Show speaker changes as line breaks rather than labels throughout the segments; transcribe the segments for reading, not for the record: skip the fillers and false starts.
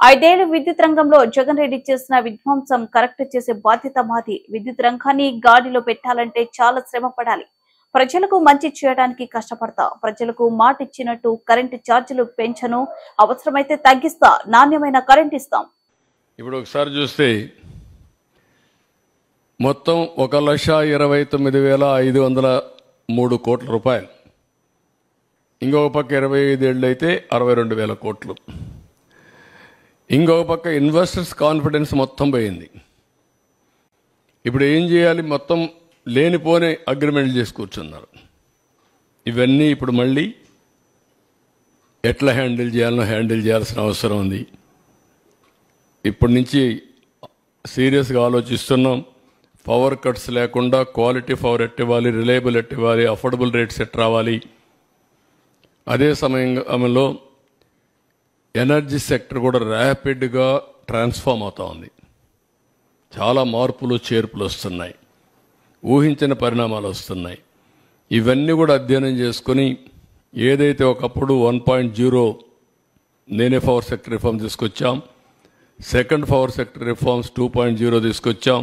ఐదేళ్ల విద్యుత్ రంగంలో జగన్ రెడ్డి చేసిన విధ్వంసం కరెక్ట్ చేసే బాధ్యత మాది. విద్యుత్ రంగాన్ని గాడిలో పెట్టాలంటే చాలా శ్రమ పడాలి. ప్రజలకు మంచి చేయడానికి కష్టపడతా. ప్రజలకు మాట ఇచ్చినట్టు కరెంటు ఛార్జీలు పెంచను, అవసరమైతే తగ్గిస్తా, నాణ్యమైన కరెంట్ ఇస్తాం.
ఇప్పుడు ఒకసారి చూస్తే మొత్తం 1,29,503 కోట్ల రూపాయలు. ఇంకొక పక్క 25 ఏళ్ళు అయితే 62,000 కోట్లు. ఇంకొక పక్క ఇన్వెస్టర్స్ కాన్ఫిడెన్స్ మొత్తం పోయింది. ఇప్పుడు ఏం చేయాలి? మొత్తం లేనిపోని అగ్రిమెంట్లు చేసి కూర్చున్నారు. ఇవన్నీ ఇప్పుడు మళ్ళీ ఎట్లా హ్యాండిల్ చేయాల్సిన అవసరం ఉంది. ఇప్పటి నుంచి సీరియస్గా ఆలోచిస్తున్నాం. పవర్ కట్స్ లేకుండా క్వాలిటీ పవర్ ఎట్టివ్వాలి, రిలయబుల్ ఎట్టివ్వాలి, అఫోర్డబుల్ రేట్స్ ఎట్ రావాలి. అదే సమయంలో ఎనర్జీ సెక్టర్ కూడా ర్యాపిడ్గా ట్రాన్స్ఫార్మ్ అవుతూ ఉంది. చాలా మార్పులు చేర్పులు వస్తున్నాయి, ఊహించిన పరిణామాలు వస్తున్నాయి. ఇవన్నీ కూడా అధ్యయనం చేసుకుని ఏదైతే ఒకప్పుడు 1.0 నేనే పవర్ సెక్టర్ రిఫార్మ్ తీసుకొచ్చాం, సెకండ్ పవర్ సెక్టర్ రిఫార్మ్స్ 2.0 తీసుకొచ్చాం,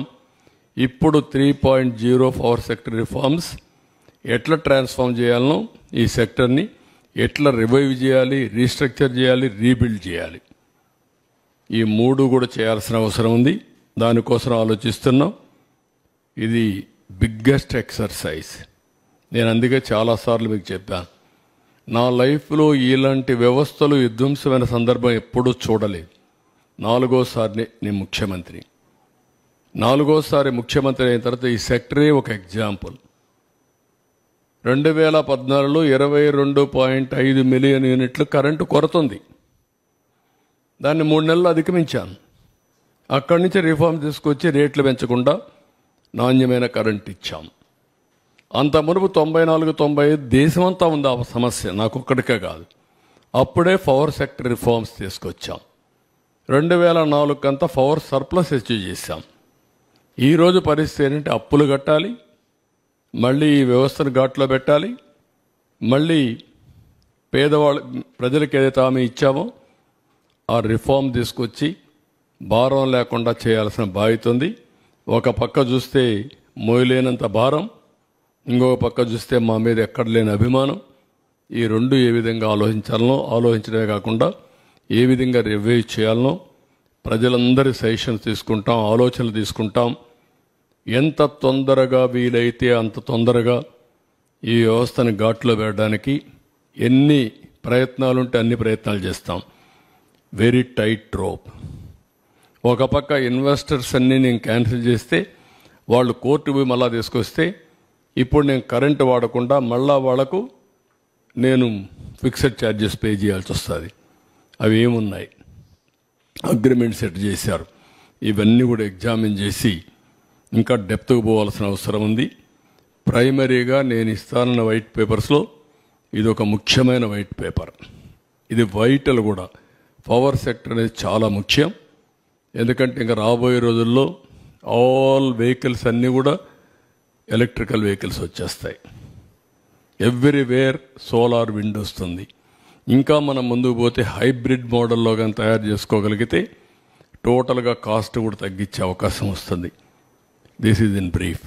ఇప్పుడు 3.0 పవర్ సెక్టర్ రిఫార్మ్స్ ఎట్లా ట్రాన్స్ఫార్మ్ చేయాలనో, ఈ సెక్టర్ని ఎట్లా రివైవ్ చేయాలి, రీస్ట్రక్చర్ చేయాలి, రీబిల్డ్ చేయాలి, ఈ మూడు కూడా చేయాల్సిన అవసరం ఉంది. దానికోసం ఆలోచిస్తున్నాం. ఇది బిగ్గెస్ట్ ఎక్సర్సైజ్. నేను అందుకే చాలాసార్లు మీకు చెప్పాను, నా లైఫ్లో ఇలాంటి వ్యవస్థలు విధ్వంసమైన సందర్భం ఎప్పుడూ చూడలేదు. 4వసారి నేను ముఖ్యమంత్రి. 4వసారి ముఖ్యమంత్రి అయిన తర్వాత ఈ సెక్టరే ఒక ఎగ్జాంపుల్. 2014లో 22.5 మిలియన్ యూనిట్లు కరెంటు కొరత ఉంది. దాన్ని 3 నెలలు అధిగమించాను. అక్కడి నుంచి రిఫార్మ్ తీసుకొచ్చి రేట్లు పెంచకుండా నాణ్యమైన కరెంట్ ఇచ్చాం. అంత మునుపు 94-95 దేశమంతా ఉంది ఆ సమస్య, నాకు ఒక్కడికే కాదు. అప్పుడే పవర్ సెక్టర్ రిఫార్మ్స్ తీసుకొచ్చాం. 2004 కంతా పవర్ సర్ప్లస్ అచీవ్ చేశాం. ఈరోజు పరిస్థితి ఏంటంటే అప్పులు కట్టాలి, మళ్ళీ ఈ వ్యవస్థను ఘాట్లో పెట్టాలి, మళ్ళీ ప్రజలకు ఏదైతే హామీ ఇచ్చామో ఆ రిఫార్మ్ తీసుకొచ్చి భారం లేకుండా చేయాల్సిన బాధ్యత ఉంది. ఒక పక్క చూస్తే మోయలేనంత భారం, ఇంకొక పక్క చూస్తే మా మీద ఎక్కడ లేని అభిమానం. ఈ రెండు ఏ విధంగా ఆలోచించడమే కాకుండా ఏ విధంగా రివ్యూ చేయాలనో ప్రజలందరి సజెషన్స్ తీసుకుంటాం, ఆలోచనలు తీసుకుంటాం. ఎంత తొందరగా వీలైతే అంత తొందరగా ఈ వ్యవస్థను ఘాట్లో పెట్టడానికి ఎన్ని ప్రయత్నాలుంటే అన్ని ప్రయత్నాలు చేస్తాం. Very tight rope. ఒక పక్క ఇన్వెస్టర్స్ అన్నీ నేను క్యాన్సిల్ చేస్తే వాళ్ళు కోర్టు పోయి మళ్ళా తీసుకొస్తే ఇప్పుడు నేను కరెంటు వాడకుండా మళ్ళా వాళ్లకు నేను ఫిక్స్డ్ ఛార్జెస్ పే చేయాల్సి వస్తుంది. అవి ఏమున్నాయి, అగ్రిమెంట్ సెట్ చేశారు. ఇవన్నీ కూడా ఎగ్జామిన్ చేసి ఇంకా డెప్త్కు పోవాల్సిన అవసరం ఉంది. ప్రైమరీగా నేను ఇస్తానన్న వైట్ పేపర్స్లో ఇది ఒక ముఖ్యమైన వైట్ పేపర్. ఇది వైటల్ కూడా. పవర్ సెక్టర్ అనేది చాలా ముఖ్యం. ఎందుకంటే ఇంకా రాబోయే రోజుల్లో ఆల్ వెహికల్స్ అన్నీ కూడా ఎలక్ట్రికల్ వెహికల్స్ వచ్చేస్తాయి. ఎవ్రీవేర్ సోలార్ విండ్ వస్తుంది. ఇంకా మనం ముందుకు పోతే హైబ్రిడ్ మోడల్లో కానీ తయారు చేసుకోగలిగితే టోటల్గా కాస్ట్ కూడా తగ్గించే అవకాశం వస్తుంది. This is in brief.